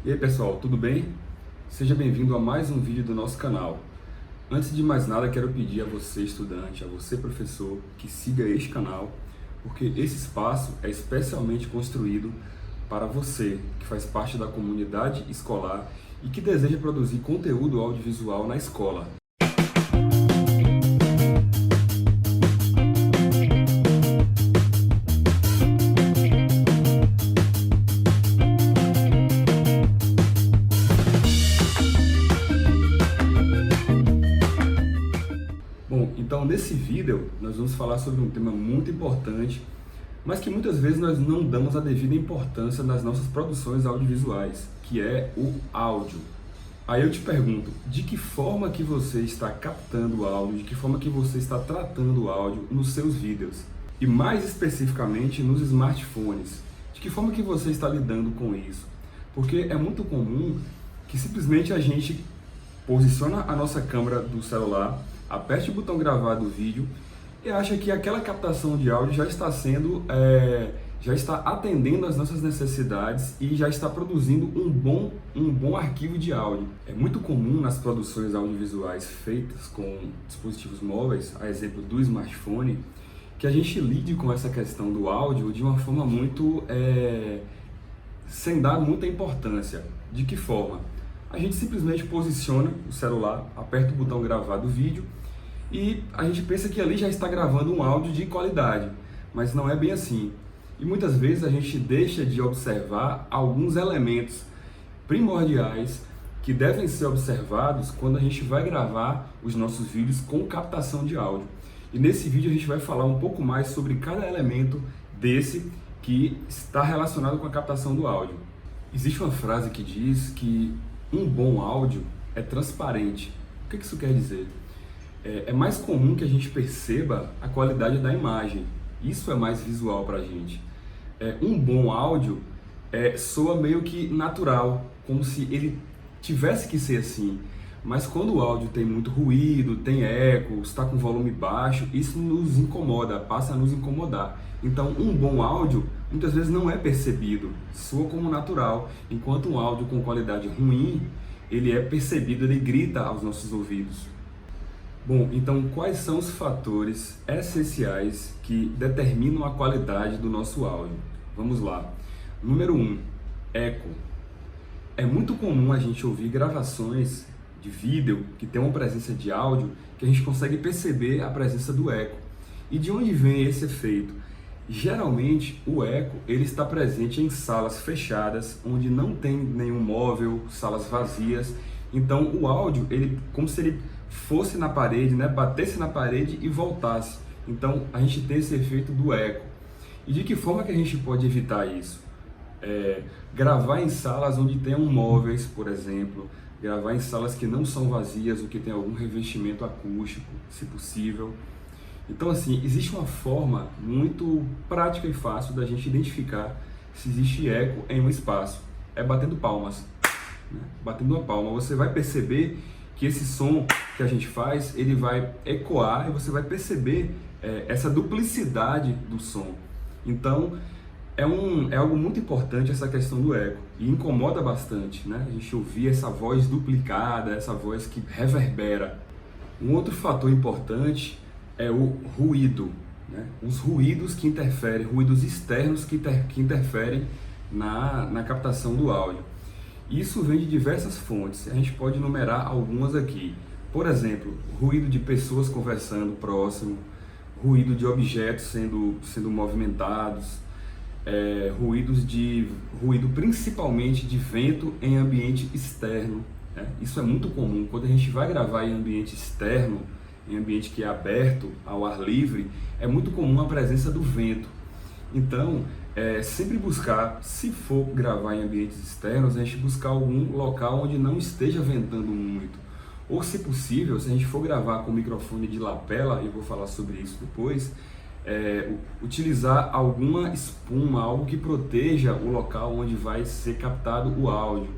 E aí pessoal, tudo bem? Seja bem-vindo a mais um vídeo do nosso canal. Antes de mais nada, quero pedir a você estudante, a você professor, que siga este canal, porque esse espaço é especialmente construído para você, que faz parte da comunidade escolar e que deseja produzir conteúdo audiovisual na escola. Bom, então nesse vídeo nós vamos falar sobre um tema muito importante, mas que muitas vezes nós não damos a devida importância nas nossas produções audiovisuais, que é o áudio. Aí eu te pergunto, de que forma que você está captando o áudio, de que forma que você está tratando o áudio nos seus vídeos? E mais especificamente nos smartphones, de que forma que você está lidando com isso? Porque é muito comum que simplesmente a gente posiciona a nossa câmera do celular, aperte o botão gravar do vídeo e acha que aquela captação de áudio já está já está atendendo às nossas necessidades e já está produzindo um bom arquivo de áudio. É muito comum nas produções audiovisuais feitas com dispositivos móveis, a exemplo do smartphone, que a gente lide com essa questão do áudio de uma forma sem dar muita importância. De que forma? A gente simplesmente posiciona o celular, aperta o botão gravar do vídeo e a gente pensa que ali já está gravando um áudio de qualidade, mas não é bem assim. E muitas vezes a gente deixa de observar alguns elementos primordiais que devem ser observados quando a gente vai gravar os nossos vídeos com captação de áudio. E nesse vídeo a gente vai falar um pouco mais sobre cada elemento desse que está relacionado com a captação do áudio. Existe uma frase que diz que um bom áudio é transparente. O que isso quer dizer? É mais comum que a gente perceba a qualidade da imagem. Isso é mais visual para a gente. Um bom áudio soa meio que natural, como se ele tivesse que ser assim. Mas quando o áudio tem muito ruído, tem eco, está com volume baixo, isso nos incomoda, passa a nos incomodar. Então, um bom áudio muitas vezes não é percebido, soa como natural, enquanto um áudio com qualidade ruim, ele é percebido, ele grita aos nossos ouvidos. Bom, então quais são os fatores essenciais que determinam a qualidade do nosso áudio? Vamos lá. Número 1, eco. É muito comum a gente ouvir gravações de vídeo que tem uma presença de áudio que a gente consegue perceber a presença do eco. E de onde vem esse efeito? Geralmente o eco ele está presente em salas fechadas, onde não tem nenhum móvel, salas vazias. Então o áudio, ele como se ele fosse na parede, né, batesse na parede e voltasse. Então a gente tem esse efeito do eco. E de que forma que a gente pode evitar isso? Gravar em salas onde tenham móveis, por exemplo, gravar em salas que não são vazias ou que tem algum revestimento acústico, se possível. Então, assim, existe uma forma muito prática e fácil da gente identificar se existe eco em um espaço. É batendo palmas, né? Batendo uma palma, você vai perceber que esse som que a gente faz, ele vai ecoar e você vai perceber essa duplicidade do som. Então, é algo muito importante essa questão do eco e incomoda bastante, né? A gente ouvir essa voz duplicada, essa voz que reverbera. Um outro fator importante é o ruído, né? Os ruídos que interferem, ruídos externos que interferem na captação do áudio. Isso vem de diversas fontes, a gente pode enumerar algumas aqui. Por exemplo, ruído de pessoas conversando próximo, ruído de objetos sendo movimentados, ruído principalmente de vento em ambiente externo, né? Isso é muito comum, quando a gente vai gravar em ambiente externo, em ambiente que é aberto, ao ar livre, é muito comum a presença do vento. Então, sempre buscar, se for gravar em ambientes externos, a gente buscar algum local onde não esteja ventando muito. Ou, se possível, se a gente for gravar com microfone de lapela, eu vou falar sobre isso depois, utilizar alguma espuma, algo que proteja o local onde vai ser captado o áudio,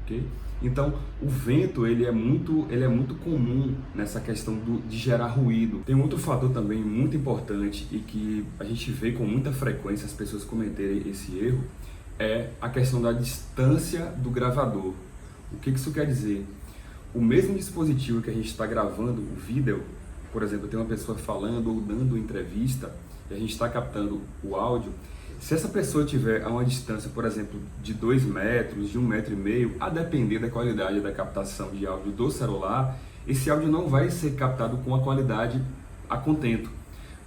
ok? Então, o vento ele é muito comum nessa questão de gerar ruído. Tem outro fator também muito importante e que a gente vê com muita frequência as pessoas cometerem esse erro, é a questão da distância do gravador. O que isso quer dizer? O mesmo dispositivo que a gente está gravando o vídeo, por exemplo, tem uma pessoa falando ou dando entrevista e a gente está captando o áudio. Se essa pessoa tiver a uma distância, por exemplo, de 2 metros, de 1,5 metro, a depender da qualidade da captação de áudio do celular, esse áudio não vai ser captado com a qualidade a contento.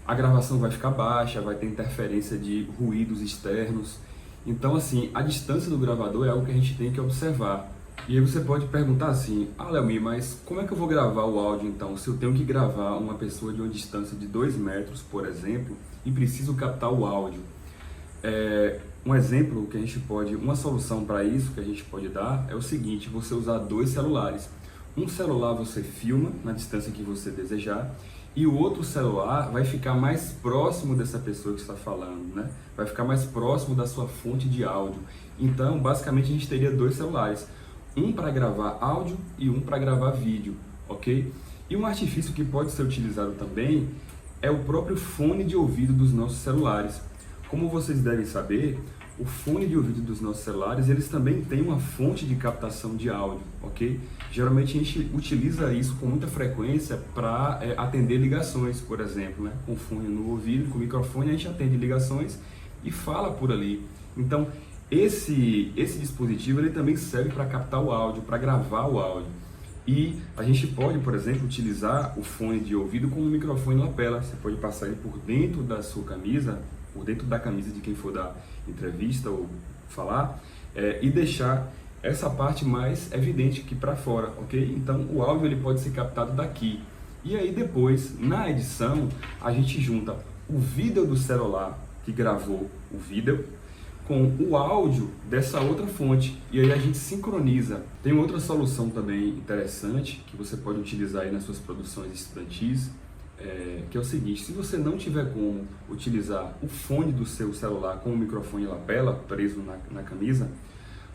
A gravação vai ficar baixa, vai ter interferência de ruídos externos. Então, assim, a distância do gravador é algo que a gente tem que observar. E aí você pode perguntar assim, Leomir, mas como é que eu vou gravar o áudio então? Se eu tenho que gravar uma pessoa de uma distância de 2 metros, por exemplo, e preciso captar o áudio. Um exemplo que a gente pode, uma solução para isso que a gente pode dar é o seguinte: você usar 2 celulares. Um celular você filma na distância que você desejar e o outro celular vai ficar mais próximo dessa pessoa que está falando, né? Vai ficar mais próximo da sua fonte de áudio. Então, basicamente, a gente teria 2 celulares, um para gravar áudio e um para gravar vídeo, ok? E um artifício que pode ser utilizado também é o próprio fone de ouvido dos nossos celulares. Como vocês devem saber, o fone de ouvido dos nossos celulares, eles também têm uma fonte de captação de áudio, ok? Geralmente a gente utiliza isso com muita frequência para atender ligações, por exemplo, né? Com fone no ouvido, com microfone, a gente atende ligações e fala por ali. Então, esse dispositivo ele também serve para captar o áudio, para gravar o áudio. E a gente pode, por exemplo, utilizar o fone de ouvido como um microfone lapela. Você pode passar ele por dentro da sua camisa, por dentro da camisa de quem for dar entrevista ou falar, e deixar essa parte mais evidente aqui para fora, ok? Então o áudio ele pode ser captado daqui. E aí depois, na edição, a gente junta o vídeo do celular que gravou o vídeo com o áudio dessa outra fonte e aí a gente sincroniza. Tem outra solução também interessante que você pode utilizar aí nas suas produções estudantis, que é o seguinte: se você não tiver como utilizar o fone do seu celular com o microfone lapela preso na camisa,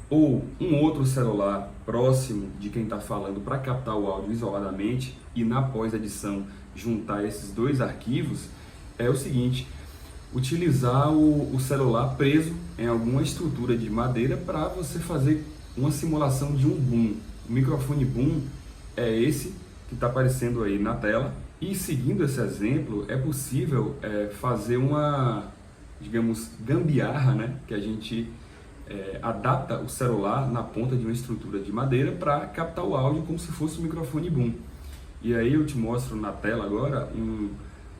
ou um outro celular próximo de quem está falando para captar o áudio isoladamente e na pós-edição juntar esses 2 arquivos, é o seguinte: utilizar o celular preso em alguma estrutura de madeira para você fazer uma simulação de um boom. O microfone boom é esse que está aparecendo aí na tela. E seguindo esse exemplo, é possível fazer uma, digamos, gambiarra, né? Que a gente adapta o celular na ponta de uma estrutura de madeira para captar o áudio como se fosse um microfone boom. E aí eu te mostro na tela agora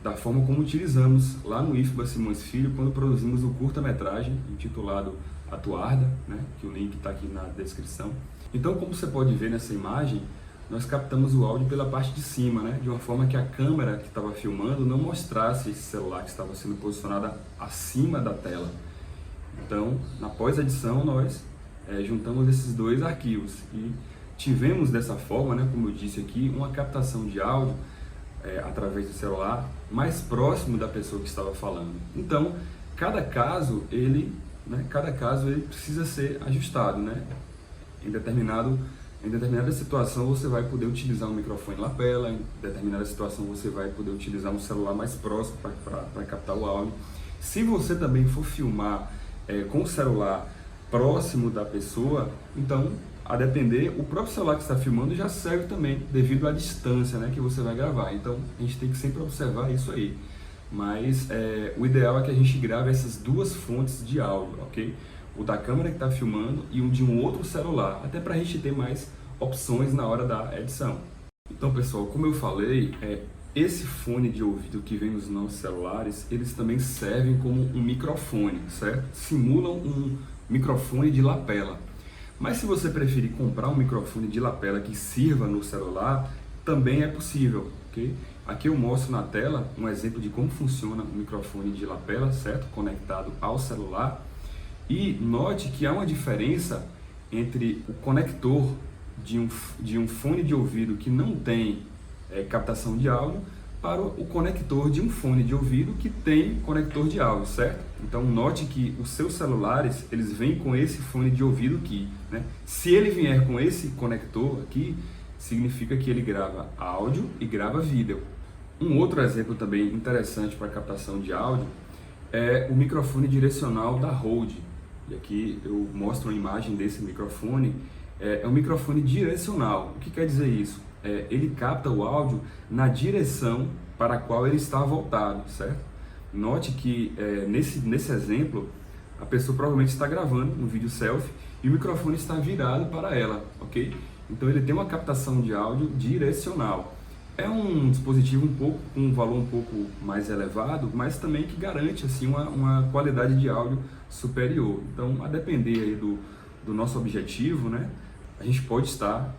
da forma como utilizamos lá no IFBA Simões Filho quando produzimos o curta-metragem intitulado Atuarda, né? Que o link está aqui na descrição. Então, como você pode ver nessa imagem, nós captamos o áudio pela parte de cima, né? De uma forma que a câmera que estava filmando não mostrasse esse celular que estava sendo posicionado acima da tela. Então, na pós-edição, nós juntamos esses 2 arquivos e tivemos dessa forma, né, como eu disse aqui, uma captação de áudio através do celular mais próximo da pessoa que estava falando. Então, cada caso ele precisa ser ajustado, né? Em determinada situação você vai poder utilizar um microfone lapela, em determinada situação você vai poder utilizar um celular mais próximo para captar o áudio. Se você também for filmar com o celular próximo da pessoa, então, a depender, o próprio celular que está filmando já serve também, devido à distância, né, que você vai gravar. Então, a gente tem que sempre observar isso aí. Mas o ideal é que a gente grave essas 2 fontes de áudio, ok? O da câmera que está filmando e um de um outro celular, até para a gente ter mais opções na hora da edição. Então, pessoal, como eu falei, esse fone de ouvido que vem nos nossos celulares, eles também servem como um microfone, certo? Simulam um microfone de lapela. Mas se você preferir comprar um microfone de lapela que sirva no celular, também é possível, ok? Aqui eu mostro na tela um exemplo de como funciona o microfone de lapela, certo? Conectado ao celular. E note que há uma diferença entre o conector de um fone de ouvido que não tem captação de áudio para o conector de um fone de ouvido que tem conector de áudio, certo? Então note que os seus celulares, eles vêm com esse fone de ouvido aqui, né? Se ele vier com esse conector aqui, significa que ele grava áudio e grava vídeo. Um outro exemplo também interessante para captação de áudio é o microfone direcional da Rode. E aqui eu mostro uma imagem desse microfone. É um microfone direcional. O que quer dizer isso? Ele capta o áudio na direção para a qual ele está voltado, certo? Note que nesse exemplo, a pessoa provavelmente está gravando um vídeo selfie e o microfone está virado para ela, ok? Então ele tem uma captação de áudio direcional. É um dispositivo com um valor um pouco mais elevado, mas também que garante assim, uma qualidade de áudio superior. Então, a depender aí do nosso objetivo, né, a gente pode estar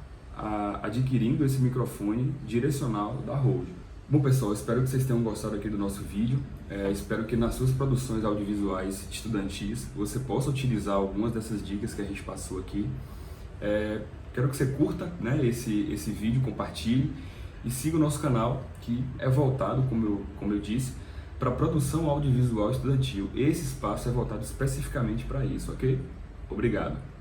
adquirindo esse microfone direcional da Rode. Bom pessoal, espero que vocês tenham gostado aqui do nosso vídeo. Espero que nas suas produções audiovisuais estudantis você possa utilizar algumas dessas dicas que a gente passou aqui. Quero que você curta, né, esse vídeo, compartilhe e siga o nosso canal, que é voltado, como eu disse, para produção audiovisual estudantil. Esse espaço é voltado especificamente para isso, ok? Obrigado!